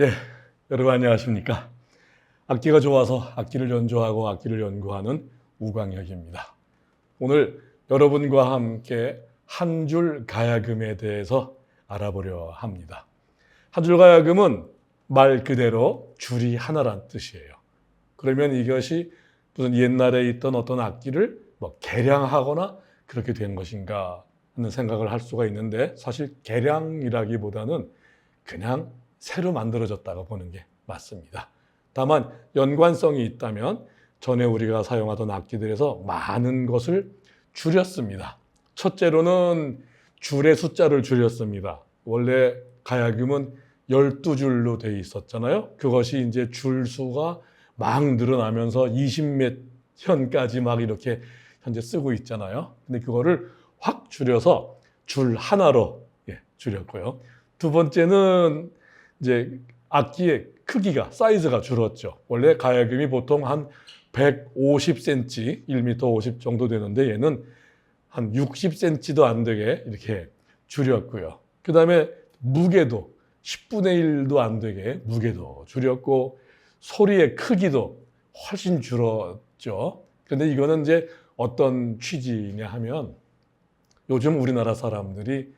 예, 여러분 안녕하십니까? 악기가 좋아서 악기를 연주하고 악기를 연구하는 우광혁입니다. 오늘 여러분과 함께 한 줄 가야금에 대해서 알아보려 합니다. 한 줄 가야금은 말 그대로 줄이 하나란 뜻이에요. 그러면 이것이 무슨 옛날에 있던 어떤 악기를 개량하거나 그렇게 된 것인가 하는 생각을 할 수가 있는데, 사실 개량이라기보다는 그냥 새로 만들어졌다고 보는 게 맞습니다. 다만 연관성이 있다면 전에 우리가 사용하던 악기들에서 많은 것을 줄였습니다. 첫째로는 줄의 숫자를 줄였습니다. 원래 가야금은 12줄로 되어 있었잖아요. 그것이 이제 줄 수가 막 늘어나면서 20몇 현까지 막 이렇게 현재 쓰고 있잖아요. 근데 그거를 확 줄여서 줄 하나로 줄였고요. 두 번째는 이제 악기의 크기가, 사이즈가 줄었죠. 원래 가야금이 보통 한 150cm, 1m 50 정도 되는데 얘는 한 60cm도 안 되게 이렇게 줄였고요. 그 다음에 무게도 10분의 1도 안 되게 무게도 줄였고, 소리의 크기도 훨씬 줄었죠. 그런데 이거는 이제 어떤 취지냐 하면, 요즘 우리나라 사람들이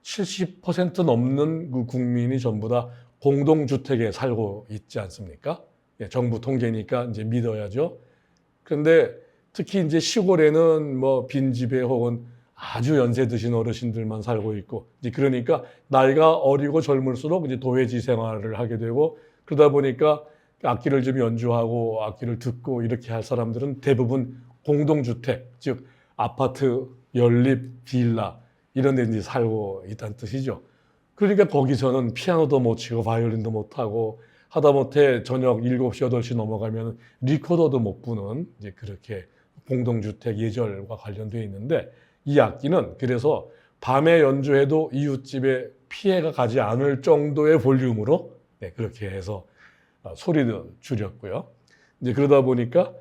70% 넘는 그 국민이 전부 다 공동주택에 살고 있지 않습니까? 정부 통계니까 이제 믿어야죠. 그런데 특히 이제 시골에는 빈집에 혹은 아주 연세 드신 어르신들만 살고 있고, 이제 그러니까 나이가 어리고 젊을수록 이제 도회지 생활을 하게 되고, 그러다 보니까 악기를 좀 연주하고 악기를 듣고 이렇게 할 사람들은 대부분 공동주택, 즉 아파트, 연립, 빌라 이런 데 이제 살고 있다는 뜻이죠. 그러니까 거기서는 피아노도 못 치고 바이올린도 못 하고, 하다못해 저녁 7시, 8시 넘어가면 리코더도 못 부는 이제 그렇게 공동주택 예절과 관련되어 있는데, 이 악기는 그래서 밤에 연주해도 이웃집에 피해가 가지 않을 정도의 볼륨으로 그렇게 해서 소리도 줄였고요. 이제 그러다 보니까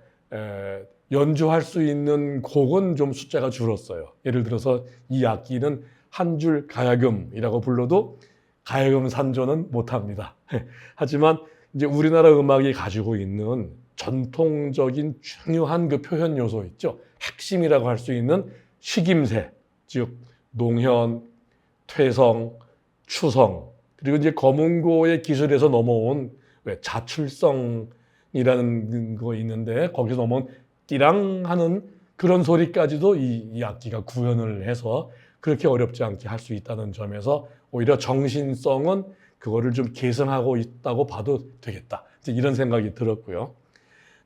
연주할 수 있는 곡은 좀 숫자가 줄었어요. 예를 들어서 이 악기는 한 줄 가야금이라고 불러도 가야금 산조는 못합니다. 하지만 이제 우리나라 음악이 가지고 있는 전통적인 중요한 그 표현 요소 있죠. 핵심이라고 할 수 있는 식임새, 즉 농현, 퇴성, 추성, 그리고 이제 검은고의 기술에서 넘어온 자출성이라는 거 있는데, 거기서 넘어온 띠랑 하는 그런 소리까지도 이 악기가 구현을 해서 그렇게 어렵지 않게 할 수 있다는 점에서 오히려 정신성은 그거를 좀 계승하고 있다고 봐도 되겠다, 이런 생각이 들었고요.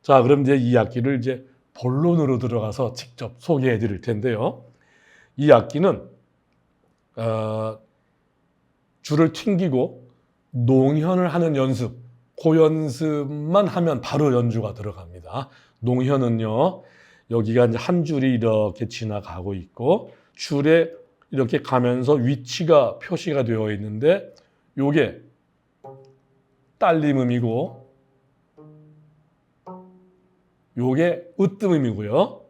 자, 그럼 이제 이 악기를 이제 본론으로 들어가서 직접 소개해 드릴 텐데요. 이 악기는 줄을 튕기고 농현을 하는 연습, 그 연습만 하면 바로 연주가 들어갑니다. 농현은요, 여기가 이제 한 줄이 이렇게 지나가고 있고, 줄에 이렇게 가면서 위치가 표시가 되어 있는데, 요게 딸림음이고 요게 으뜸음이고요.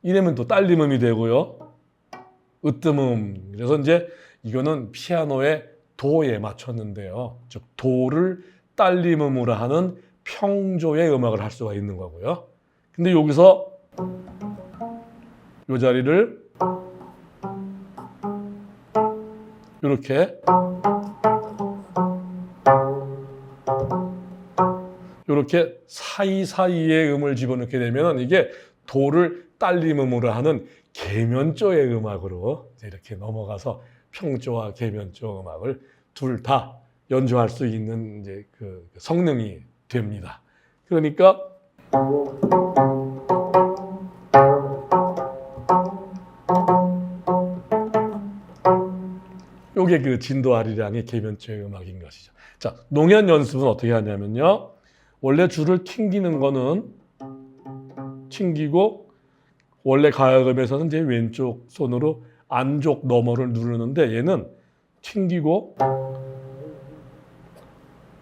이러면 또 딸림음이 되고요. 으뜸음. 그래서 이제 이거는 피아노의 도에 맞췄는데요. 즉 도를 딸림음으로 하는 평조의 음악을 할 수가 있는 거고요. 근데 여기서 이 자리를 이렇게 사이사이에 음을 집어넣게 되면 이게 도를 딸림음으로 하는 계면조의 음악으로 이렇게 넘어가서 평조와 계면조 음악을 둘 다 연주할 수 있는 이제 그 성능이 됩니다. 그러니까 요게 그 진도 아리랑의 계면조의 음악인 것이죠. 자, 농현 연습은 어떻게 하냐면요. 원래 줄을 튕기는 거는 튕기고, 원래 가야금에서는 이제 왼쪽 손으로 안쪽 너머를 누르는데, 얘는 튕기고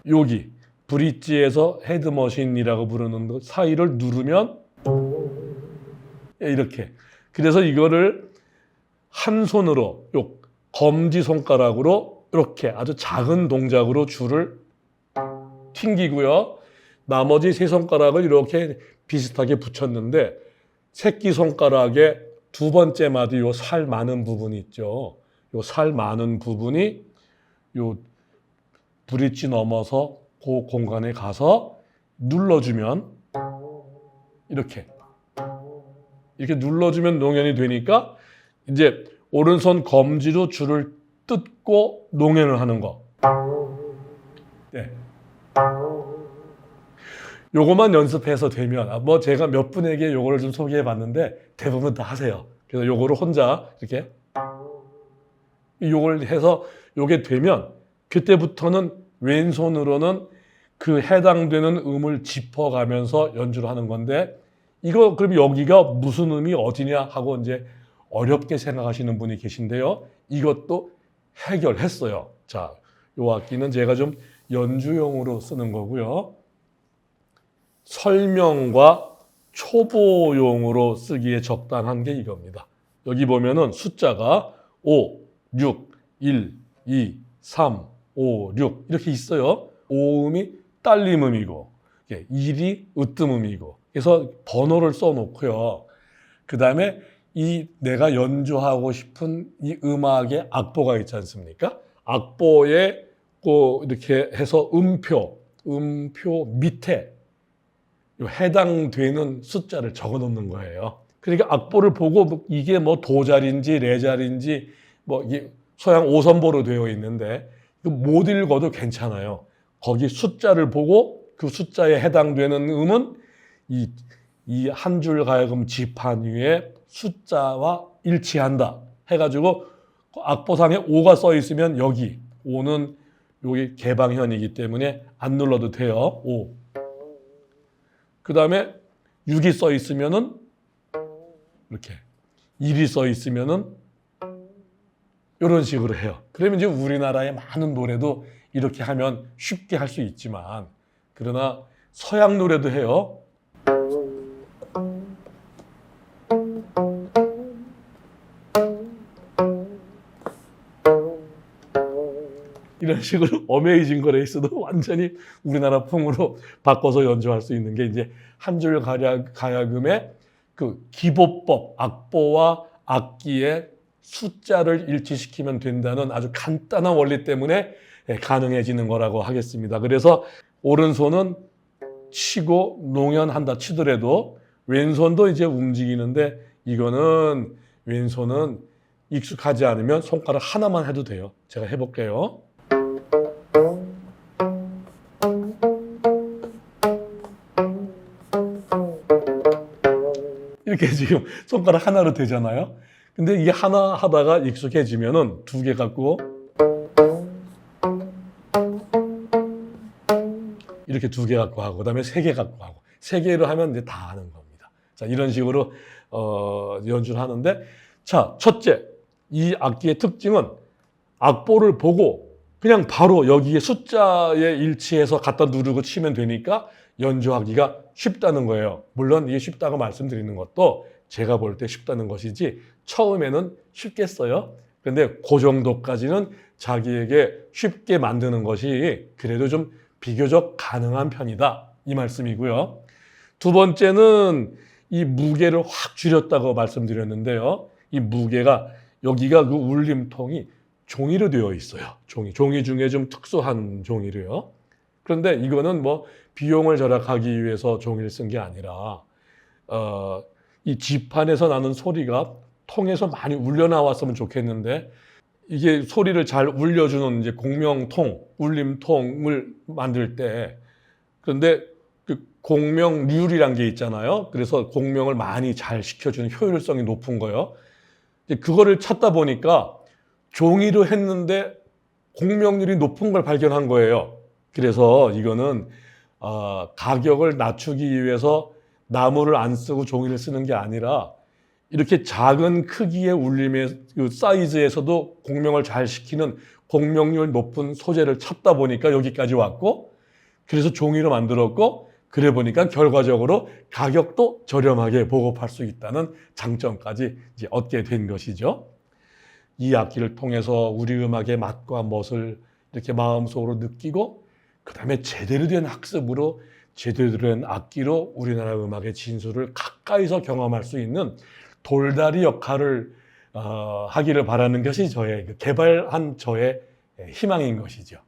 여기 브릿지에서 헤드머신이라고 부르는 것 사이를 누르면 이렇게. 그래서 이거를 한 손으로 요 검지 손가락으로 이렇게 아주 작은 동작으로 줄을 튕기고요. 나머지 세 손가락을 이렇게 비슷하게 붙였는데 새끼 손가락의 두 번째 마디 요 살 많은 부분이 있죠. 요 살 많은 부분이 요 브릿지 넘어서 그 공간에 가서 눌러주면 이렇게 눌러주면 농연이 되니까 이제 오른손 검지로 줄을 뜯고 농연을 하는 거. 네. 요거만 연습해서 되면 뭐 제가 몇 분에게 요거를 좀 소개해 봤는데 대부분 다 하세요. 그래서 요거를 혼자 이렇게 요걸 해서 요게 되면 그때부터는 왼손으로는 그 해당되는 음을 짚어가면서 연주를 하는 건데 이거 그럼 여기가 무슨 음이 어디냐 하고 이제 어렵게 생각하시는 분이 계신데요. 이것도 해결했어요. 자, 요 악기는 제가 좀 연주용으로 쓰는 거고요. 설명과 초보용으로 쓰기에 적당한 게 이겁니다. 여기 보면은 숫자가 5, 6, 1, 2, 3, 5, 6 이렇게 있어요. 5음이 딸림음이고 1이 으뜸음이고 그래서 번호를 써놓고요. 그 다음에 이 내가 연주하고 싶은 이 음악의 악보가 있지 않습니까? 악보에 이렇게 해서 음표 밑에 해당되는 숫자를 적어 놓는 거예요. 그러니까 악보를 보고 이게 뭐 도자리인지 레자리인지 뭐 이게 서양 5선보로 되어 있는데 못 읽어도 괜찮아요. 거기 숫자를 보고 그 숫자에 해당되는 음은 이 한 줄 가야금 지판 위에 숫자와 일치한다 해가지고 악보상에 5가 써 있으면 여기 5는 여기 개방현이기 때문에 안 눌러도 돼요. 5. 그 다음에 6이 써 있으면은 이렇게 1이 써 있으면은 이런 식으로 해요. 그러면 이제 우리나라의 많은 노래도 이렇게 하면 쉽게 할 수 있지만 그러나 서양 노래도 해요. 이런 식으로 어메이징 그레이스도 완전히 우리나라 풍으로 바꿔서 연주할 수 있는 게 이제 한 줄 가야금의 그 기보법, 악보와 악기의 숫자를 일치시키면 된다는 아주 간단한 원리 때문에 가능해지는 거라고 하겠습니다. 그래서 오른손은 치고 농연한다 치더라도 왼손도 이제 움직이는데 이거는 왼손은 익숙하지 않으면 손가락 하나만 해도 돼요. 제가 해볼게요. 이렇게 지금 손가락 하나로 되잖아요. 근데 이게 하나 하다가 익숙해지면은 두 개 갖고 이렇게 두 개 갖고 하고 그다음에 세 개 갖고 하고 세 개로 하면 이제 다 하는 겁니다. 자, 이런 식으로 연주를 하는데 자, 첫째 이 악기의 특징은 악보를 보고 그냥 바로 여기에 숫자에 일치해서 갖다 누르고 치면 되니까 연주하기가 쉽다는 거예요. 물론 이게 쉽다고 말씀드리는 것도 제가 볼 때 쉽다는 것이지 처음에는 쉽겠어요. 그런데 그 정도까지는 자기에게 쉽게 만드는 것이 그래도 좀 비교적 가능한 편이다. 이 말씀이고요. 두 번째는 이 무게를 확 줄였다고 말씀드렸는데요. 이 무게가 여기가 그 울림통이 종이로 되어 있어요. 종이 중에 좀 특수한 종이로요. 그런데 이거는 뭐 비용을 절약하기 위해서 종이를 쓴 게 아니라 이 지판에서 나는 소리가 통에서 많이 울려 나왔으면 좋겠는데 이게 소리를 잘 울려주는 이제 공명통, 울림통을 만들 때 그런데 그 공명률이란 게 있잖아요. 그래서 공명을 많이 잘 시켜주는 효율성이 높은 거예요. 그거를 찾다 보니까 종이로 했는데 공명률이 높은 걸 발견한 거예요. 그래서 이거는 가격을 낮추기 위해서 나무를 안 쓰고 종이를 쓰는 게 아니라 이렇게 작은 크기의 울림의 그 사이즈에서도 공명을 잘 시키는 공명률 높은 소재를 찾다 보니까 여기까지 왔고 그래서 종이로 만들었고 그래 보니까 결과적으로 가격도 저렴하게 보급할 수 있다는 장점까지 이제 얻게 된 것이죠. 이 악기를 통해서 우리 음악의 맛과 멋을 이렇게 마음속으로 느끼고 그 다음에 제대로 된 학습으로 제대로 된 악기로 우리나라 음악의 진수를 가까이서 경험할 수 있는 돌다리 역할을 하기를 바라는 것이 저의 개발한 저의 희망인 것이죠.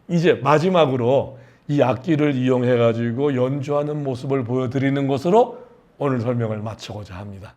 이제 마지막으로 이 악기를 이용해 가지고 연주하는 모습을 보여드리는 것으로 오늘 설명을 마치고자 합니다.